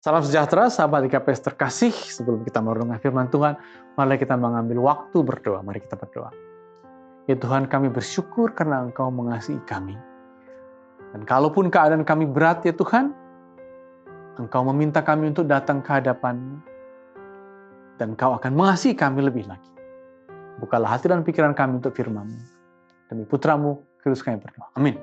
Salam sejahtera, sahabat IKPS terkasih. Sebelum kita merenungkan firman Tuhan, mari kita mengambil waktu berdoa. Mari kita berdoa. Ya Tuhan, kami bersyukur karena Engkau mengasihi kami. Dan kalaupun keadaan kami berat ya Tuhan, Engkau meminta kami untuk datang ke hadapan-Mu. Dan Engkau akan mengasihi kami lebih lagi. Bukalah hati dan pikiran kami untuk firman-Mu. Demi putra-Mu, Kristus kami berdoa. Amin.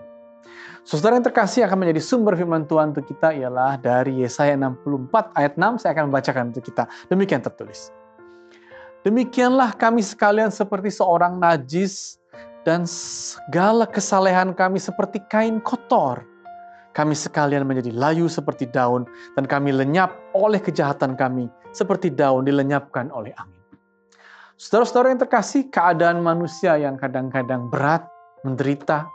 Saudara yang terkasih, akan menjadi sumber firman Tuhan untuk kita ialah dari Yesaya 64 ayat 6. Saya akan membacakan untuk kita. Demikian tertulis. Demikianlah kami sekalian seperti seorang najis, dan segala kesalehan kami seperti kain kotor. Kami sekalian menjadi layu seperti daun, dan kami lenyap oleh kejahatan kami seperti daun dilenyapkan oleh angin. Saudara-saudara yang terkasih, keadaan manusia yang kadang-kadang berat, menderita,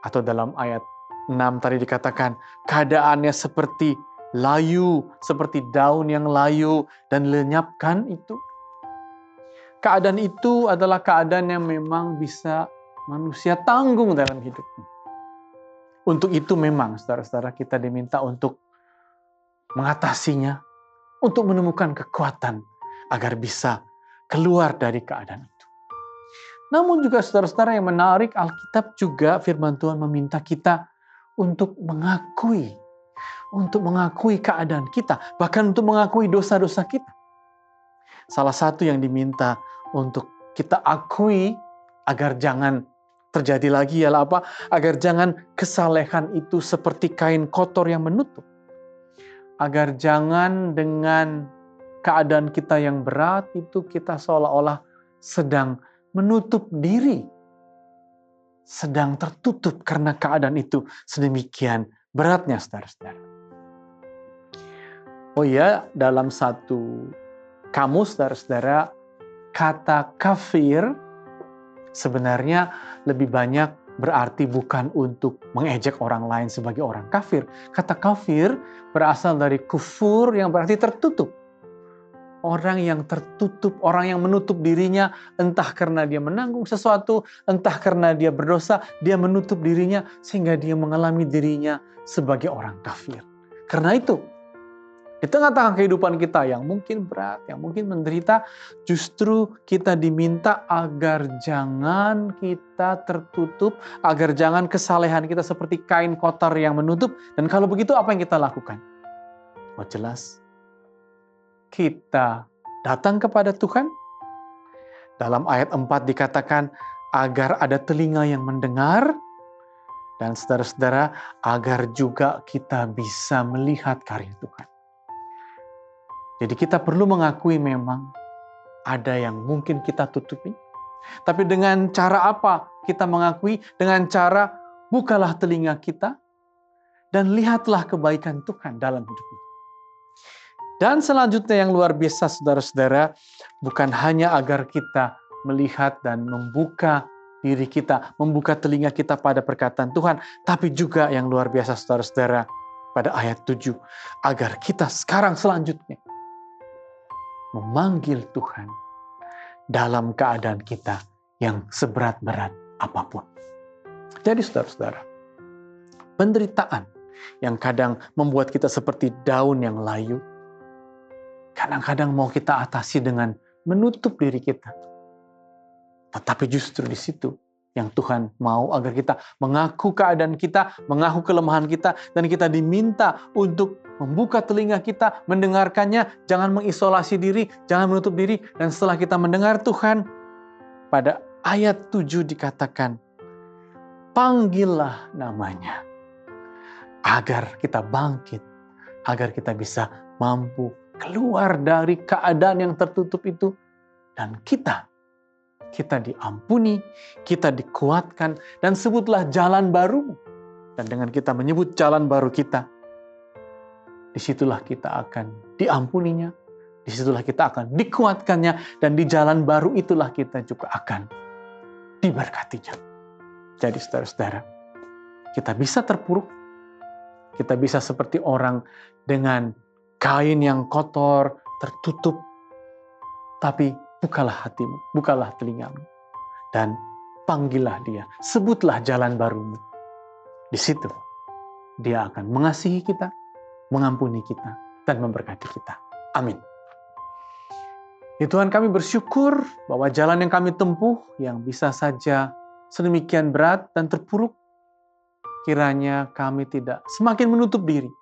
atau dalam ayat 6 tadi dikatakan, keadaannya seperti layu, seperti daun yang layu dan lenyapkan itu. Keadaan itu adalah keadaan yang memang bisa manusia tanggung dalam hidupnya. Untuk itu memang saudara-saudara kita diminta untuk mengatasinya, untuk menemukan kekuatan agar bisa keluar dari keadaan itu. Namun juga saudara-saudara yang menarik, Alkitab juga firman Tuhan meminta kita untuk mengakui keadaan kita, bahkan untuk mengakui dosa-dosa kita. Salah satu yang diminta untuk kita akui agar jangan terjadi lagi ialah apa? Agar jangan kesalehan itu seperti kain kotor yang menutup. Agar jangan dengan keadaan kita yang berat itu kita seolah-olah sedang menutup diri, sedang tertutup karena keadaan itu sedemikian beratnya, saudara-saudara. Oh ya, dalam satu kamus, saudara-saudara, kata kafir sebenarnya lebih banyak berarti bukan untuk mengejek orang lain sebagai orang kafir. Kata kafir berasal dari kufur yang berarti tertutup. Orang yang tertutup, orang yang menutup dirinya, entah karena dia menanggung sesuatu, entah karena dia berdosa, dia menutup dirinya sehingga dia mengalami dirinya sebagai orang kafir. Karena itu, di tengah-tengah kehidupan kita yang mungkin berat, yang mungkin menderita, justru kita diminta agar jangan kita tertutup, agar jangan kesalehan kita seperti kain kotor yang menutup. Dan kalau begitu, apa yang kita lakukan? Oh jelas, kita datang kepada Tuhan. Dalam ayat 4 dikatakan agar ada telinga yang mendengar, dan saudara-saudara agar juga kita bisa melihat karya Tuhan. Jadi kita perlu mengakui memang ada yang mungkin kita tutupi. Tapi dengan cara apa kita mengakui? Dengan cara bukalah telinga kita dan lihatlah kebaikan Tuhan dalam hidup kita. Dan selanjutnya yang luar biasa saudara-saudara, bukan hanya agar kita melihat dan membuka diri kita, membuka telinga kita pada perkataan Tuhan, tapi juga yang luar biasa saudara-saudara pada ayat 7, agar kita sekarang selanjutnya memanggil Tuhan dalam keadaan kita yang seberat-berat apapun. Jadi saudara-saudara, penderitaan yang kadang membuat kita seperti daun yang layu, kadang-kadang mau kita atasi dengan menutup diri kita. Tetapi justru di situ yang Tuhan mau agar kita mengaku keadaan kita, mengaku kelemahan kita, dan kita diminta untuk membuka telinga kita, mendengarkannya, jangan mengisolasi diri, jangan menutup diri. Dan setelah kita mendengar Tuhan, pada ayat 7 dikatakan, panggillah namanya, agar kita bangkit, agar kita bisa mampu keluar dari keadaan yang tertutup itu, dan kita diampuni, kita dikuatkan, dan sebutlah jalan baru. Dan dengan kita menyebut jalan baru kita, disitulah kita akan diampuninya, disitulah kita akan dikuatkannya, dan di jalan baru itulah kita juga akan diberkatinya. Jadi saudara-saudara, kita bisa terpuruk, kita bisa seperti orang dengan kain yang kotor, tertutup. Tapi bukalah hatimu, bukalah telingamu. Dan panggillah dia, sebutlah jalan barumu. Di situ, dia akan mengasihi kita, mengampuni kita, dan memberkati kita. Amin. Ya Tuhan, kami bersyukur bahwa jalan yang kami tempuh yang bisa saja sedemikian berat dan terpuruk, kiranya kami tidak semakin menutup diri,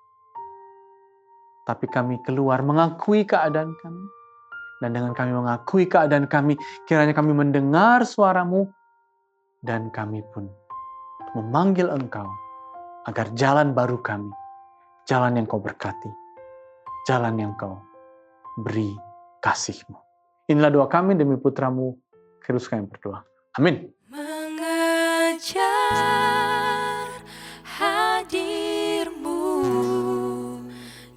tapi kami keluar mengakui keadaan kami. Dan dengan kami mengakui keadaan kami, kiranya kami mendengar suara-Mu, dan kami pun memanggil Engkau agar jalan baru kami, jalan yang Kau berkati, jalan yang Kau beri kasih-Mu. Inilah doa kami demi putra-Mu, Kristus kami berdoa. Amin. Mengejar hadir-Mu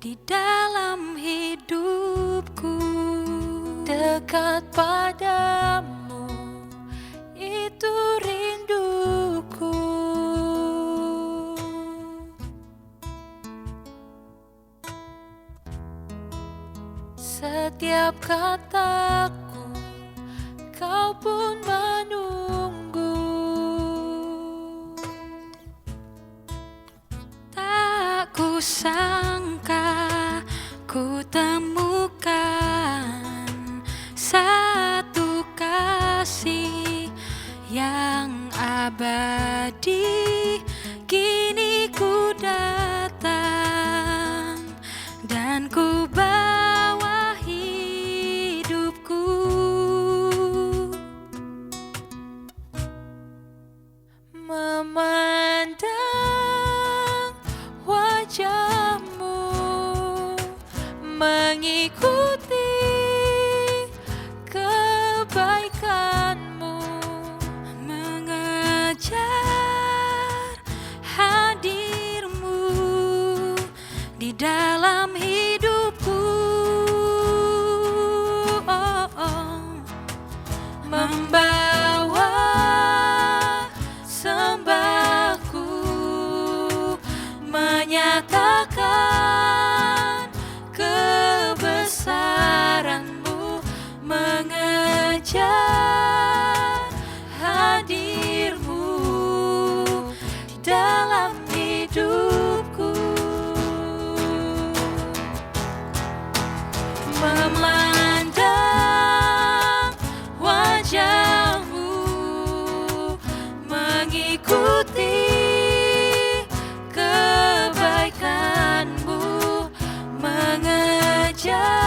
di dalam hidupku, dekat padamu, itu rinduku. Setiap kataku, Kau pun menunggu. Tak kusangka ku temukan satu kasih yang abadi. Kini ku datang dan ku bawa hidupku, memandang wajah-Mu, mengikuti kebaikan-Mu, mengejar hadir-Mu di dalam hidupku. Membawa sembahku, menyatakan kebesaran-Mu, mengejar hadir-Mu di dalam hidupku. Memandang wajah-Mu, mengikuti kebaikan-Mu, mengejar